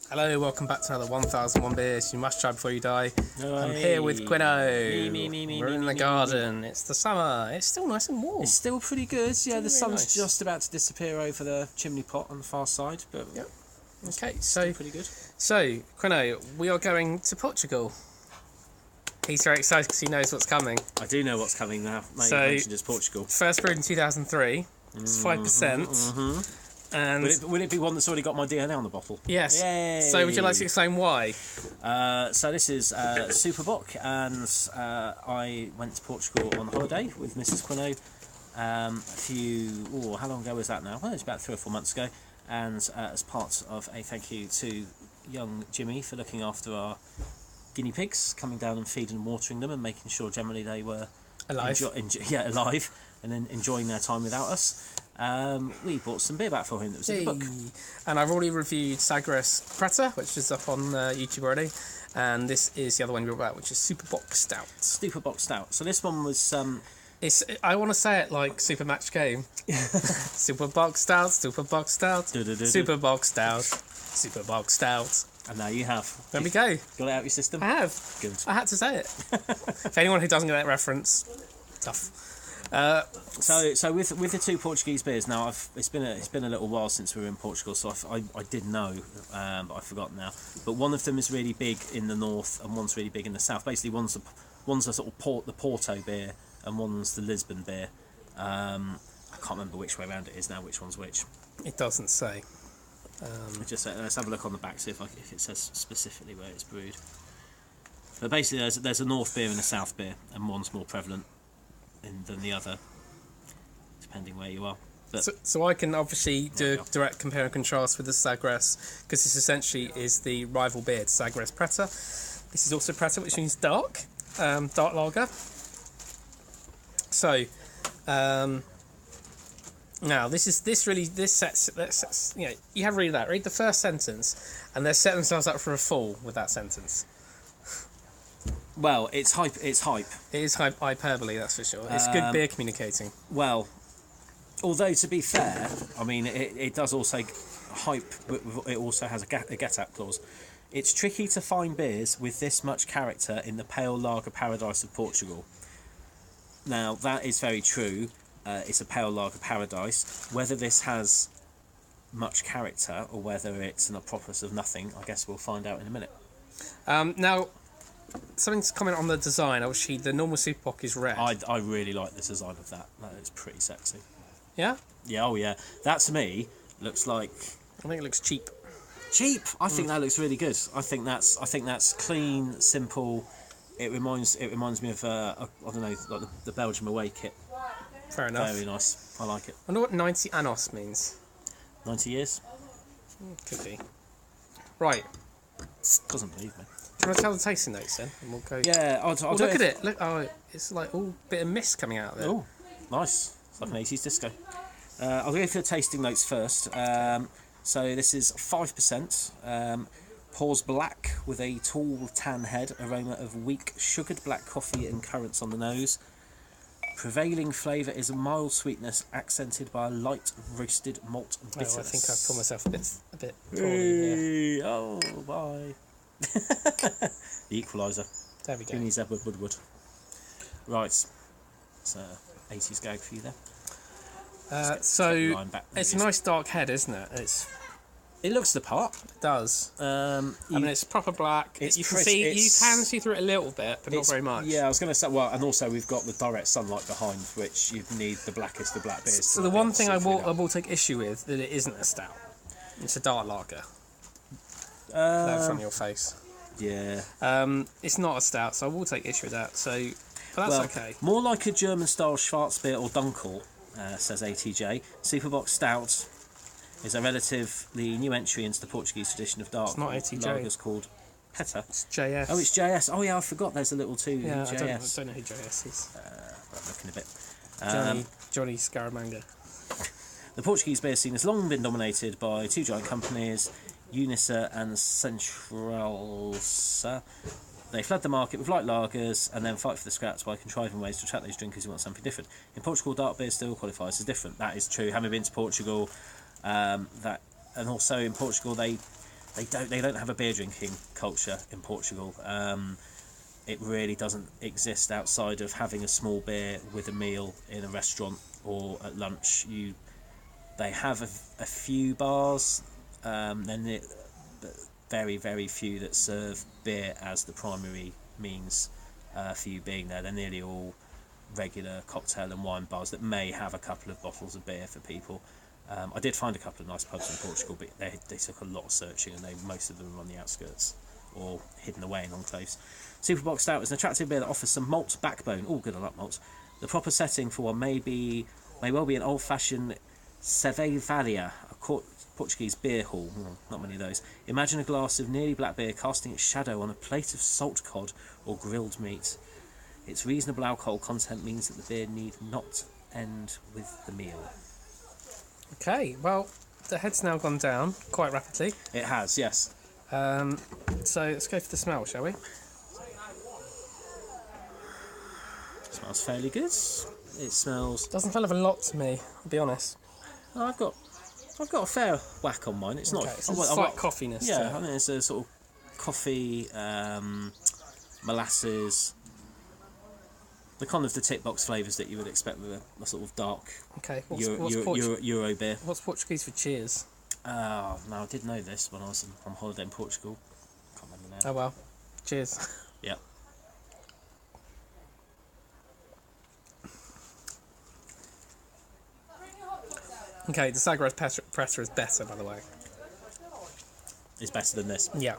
Hello, welcome back to another 1001 Beers You Must Try Before You Die. I'm here with Quino. We're in the garden. It's the summer. It's still nice and warm. It's still pretty good. Yeah, the sun's nice. just about to disappear over the chimney pot on the far side, but Yep. Okay, so pretty good. So Quino, we are going to Portugal. He's very excited because he knows what's coming. I do know what's coming now. Mate, So- you mentioned it's Portugal. First brewed in 2003. It's 5%. And Will it be one that's already got my DNA on the bottle? yes. Yay. So would you like to explain why? So this is Super Bock, and I went to Portugal on holiday with Mrs. Quino how long ago was that now? Well, it's about 3 or 4 months ago, and as part of a thank you to young Jimmy for looking after our guinea pigs, coming down and feeding and watering them and making sure generally they were Alive. alive, and then enjoying their time without us. We bought some beer back for him that was in the book. And I've already reviewed Sagres Preta, which is up on YouTube already. And this is the other one we brought back, which is Super Bock Stout. Super Bock Stout. So this one was I want to say it like Super Match Game. Super Bock Stout, Super Bock Stout, Super Bock Stout, Super Bock Stout. and now you have. There we go. Got it out your system? I have. Good. I had to say it. For anyone who doesn't get that reference, tough. So with the two Portuguese beers now, it's been a little while since we were in Portugal, so I did know, but I've forgotten now. But one of them is really big in the north, and one's really big in the south. Basically, one's a sort of the Porto beer, and one's the Lisbon beer. I can't remember which way around it is now. Which one's which? It doesn't say. Let's have a look on the back, see if it says specifically where it's brewed. But basically, there's a north beer and a south beer, and one's more prevalent than the other, depending where you are. But So I can obviously do a direct compare and contrast with the Sagres, because this essentially is the rival beer to Sagres Preta. This is also Preta, which means dark lager. So now this sets you have to read that. Read the first sentence, and they're setting themselves up for a fall with that sentence. well, it's hype. It is hyperbole, that's for sure. It's good beer communicating. Well, although to be fair, I mean it does also hype, but it also has a get out clause. It's tricky to find beers with this much character in the pale lager paradise of Portugal. Now that is very true. It's a pale lager paradise. Whether this has much character or whether it's an apropos of nothing, I guess we'll find out in a minute. Now, something to comment on the design. Obviously, the normal Super Bock is red. I really like the design of that. That is pretty sexy. Yeah? Yeah, oh yeah. That to me looks like I think it looks cheap. cheap. I think that looks really good. I think that's clean, simple. It reminds me of I don't know, like the Belgium away kit. Fair enough. Very nice. I like it. I wonder what 90 annos means. 90 years. Could be. Right. Doesn't believe me. Do you want to tell the tasting notes then? And we'll go. Yeah, I'll do Look at it. Look. Oh, it's like all bit of mist coming out of it. Oh, nice. It's like an 80s disco. I'll go for the tasting notes first. So this is 5%. Pours black with a tall tan head. Aroma of weak sugared black coffee and currants on the nose. Prevailing flavour is a mild sweetness accented by a light roasted malt bitterness. Oh, I think I've pulled myself a bit poorly here. Oh, bye. The equaliser. There we go. Who needs Edward Woodward? Right. It's a 80s gag for you there. So line back. it's a nice dark head, isn't it? It looks the part. It does. I I mean, it's proper black. You can see through it a little bit, but not very much. Yeah, I was going to say. Well, and also we've got the direct sunlight behind, which you need the blackest of black beers. So the one thing I will take issue with that it isn't a stout. It's a dark lager. That's on your face. Yeah. It's not a stout, so I will take issue with that. But that's okay. More like a German-style Schwarzbier or Dunkel, says ATJ. Super Bock Stout is a relatively new entry into the Portuguese tradition of dark lagers called Peta. It's JS. Oh, it's JS. Oh, yeah, I forgot there's a little too. Yeah, JS. I don't know who JS is. I'm looking a bit. Johnny Scaramanga. The Portuguese beer scene has long been dominated by two giant companies, Unisa and Centralsa. They flood the market with light lagers and then fight for the scraps by contriving ways to attract those drinkers who want something different. In Portugal, dark beer still qualifies as different. That is true. Having been to Portugal, and also in Portugal they they don't have a beer drinking culture in Portugal. It really doesn't exist outside of having a small beer with a meal in a restaurant or at lunch. They have a few bars, then very, very few that serve beer as the primary means for you being there. They're nearly all regular cocktail and wine bars that may have a couple of bottles of beer for people. I did find a couple of nice pubs in Portugal, but they took a lot of searching, and most of them were on the outskirts or hidden away in enclaves. Super Bock Stout is an attractive beer that offers some malt backbone. Oh, good, I like malt. The proper setting for one may well be an old-fashioned cervejaria, a Portuguese beer hall. Not many of those. Imagine a glass of nearly black beer casting its shadow on a plate of salt cod or grilled meat. Its reasonable alcohol content means that the beer need not end with the meal. Okay, well, the head's now gone down quite rapidly. It has, yes. So let's go for the smell, shall we? Smells fairly good. It smells. Doesn't smell of a lot to me, I'll be honest. Oh, I've got a fair whack on mine. It's not. Okay, so it's slight coffiness. Yeah, I mean it's a sort of coffee, molasses, the kind of the tick box flavours that you would expect with a sort of dark Euro beer. What's Portuguese for cheers? No, I did know this when I was on holiday in Portugal. Can't remember now. Oh well, cheers. Yeah. Okay, the Sagres Preta is better, by the way. It's better than this. Yeah.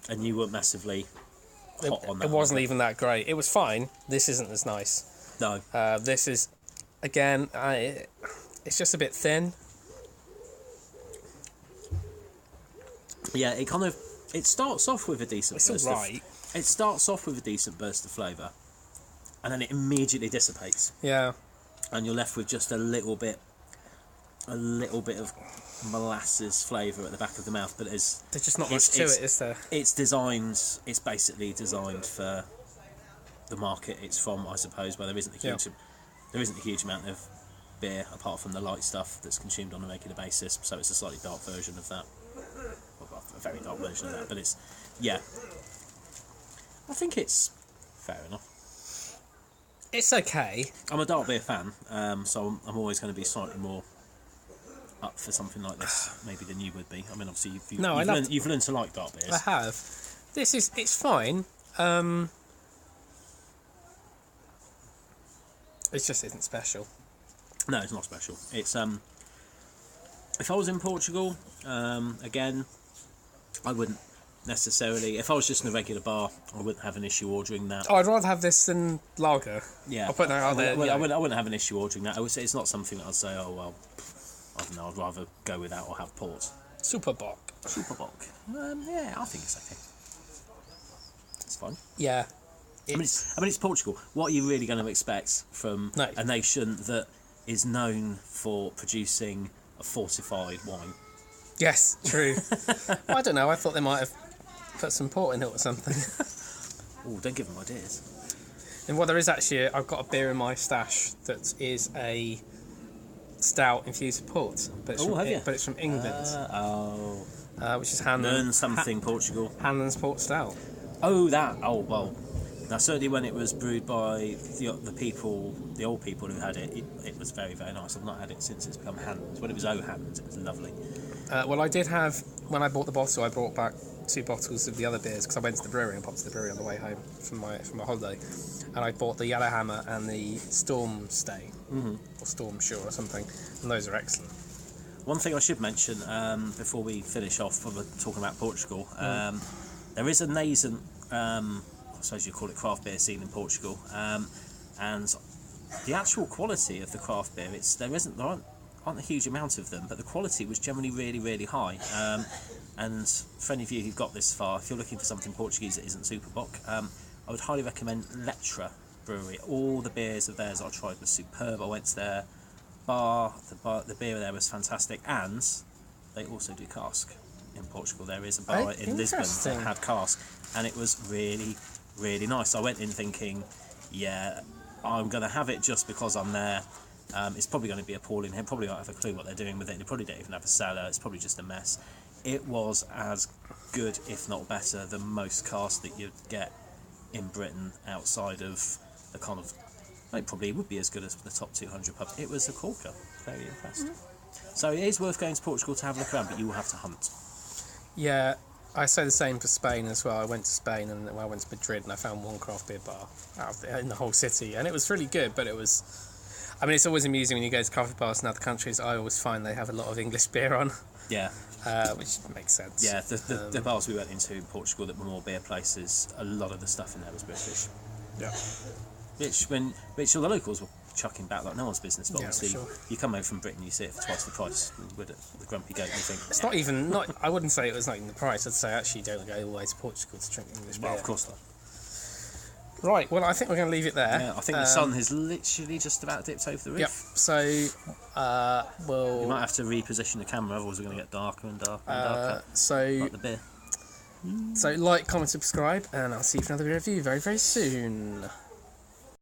And you were massively hot on that. It wasn't even that great. It was fine. This isn't as nice. No. This is, again, it's just a bit thin. Yeah, it starts off with a decent burst. It's alright. It starts off with a decent burst of flavour, and then it immediately dissipates. Yeah. And you're left with just a little bit of molasses flavour at the back of the mouth, but there's just not much to it, is there? It's basically designed for the market it's from, I suppose, where there isn't a huge amount of beer apart from the light stuff that's consumed on a regular basis. So it's a slightly dark version of that, well, a very dark version of that. But I think it's fair enough. It's okay. I'm a dark beer fan, so I'm always going to be slightly more up for something like this, maybe than you would be. I mean, obviously, you've learned to like dark beers. I have. It's fine. It just isn't special. No, it's not special. It's if I was in Portugal, again, I wouldn't necessarily. If I was just in a regular bar, I wouldn't have an issue ordering that. Oh, I'd rather have this than lager. Yeah, I'll put that out there. I wouldn't have an issue ordering that. I would say it's not something that I'd say, oh well, I don't know, I'd rather go without or have port. Super Bock. Super Bock. Yeah, I think it's okay. It's fine. Yeah. I mean, it's Portugal. What are you really going to expect from a nation that is known for producing a fortified wine? Yes, true. Well, I don't know. I thought they might have put some port in it or something. Oh, don't give them ideas. And well, there is actually. I've got a beer in my stash that is a stout infused with port. But it's from England. Which is Hanlon. Learn something, Portugal. Hanlon's Port Stout. Oh, that. Oh, well. Now, certainly when it was brewed by the old people who had it, it was very, very nice. I've not had it since it's become Hanlon's. When it was Hanlon's, it was lovely. Well, I did have, when I bought the bottle, I brought back 2 bottles of the other beers because I went to the brewery and popped to the brewery on the way home from my holiday, and I bought the Yellowhammer and the Storm Stay or Storm Shore or something, and those are excellent. One thing I should mention before we finish off, when we're talking about Portugal, there is a nascent, I suppose you call it, craft beer scene in Portugal, and the actual quality of the craft beer, there aren't a huge amount of them, but the quality was generally really, really high. And for any of you who've got this far, if you're looking for something Portuguese that isn't Super Bock, I would highly recommend Letra Brewery. All the beers of theirs I tried was superb. I went to their bar, the beer there was fantastic, and they also do cask in Portugal. There is a bar in Lisbon that had cask, and it was really, really nice. I went in thinking, yeah, I'm going to have it just because I'm there. It's probably going to be appalling. They probably don't have a clue what they're doing with it. They probably don't even have a cellar. It's probably just a mess. it was as good, if not better, than most cask that you'd get in Britain outside of the kind of. It probably would be as good as the top 200 pubs. It was a corker. Very impressed. So it is worth going to Portugal to have a look around, but you will have to hunt. Yeah, I say the same for Spain as well. I went to Spain and I went to Madrid and I found one craft beer bar in the whole city, and it was really good. But it was, I mean, it's always amusing when you go to coffee bars in other countries. I always find they have a lot of English beer on. Yeah. Which makes sense. Yeah, the bars we went into in Portugal that were more beer places, a lot of the stuff in there was British. Yeah. Which all the locals were chucking back like no one's business, but Yeah, obviously sure. you come over from Britain, you see it for twice the price with the grumpy goat, and you think It's not even, I wouldn't say it was not even the price. I'd say actually don't go all the way to Portugal to drink English beer. well, of course not. Right, well, I think we're going to leave it there. Yeah, I think the sun has literally just about dipped over the roof. Yep, so You might have to reposition the camera, otherwise we're going to get darker and darker and darker. Like the beer. So like, comment, subscribe, and I'll see you for another review very, very soon.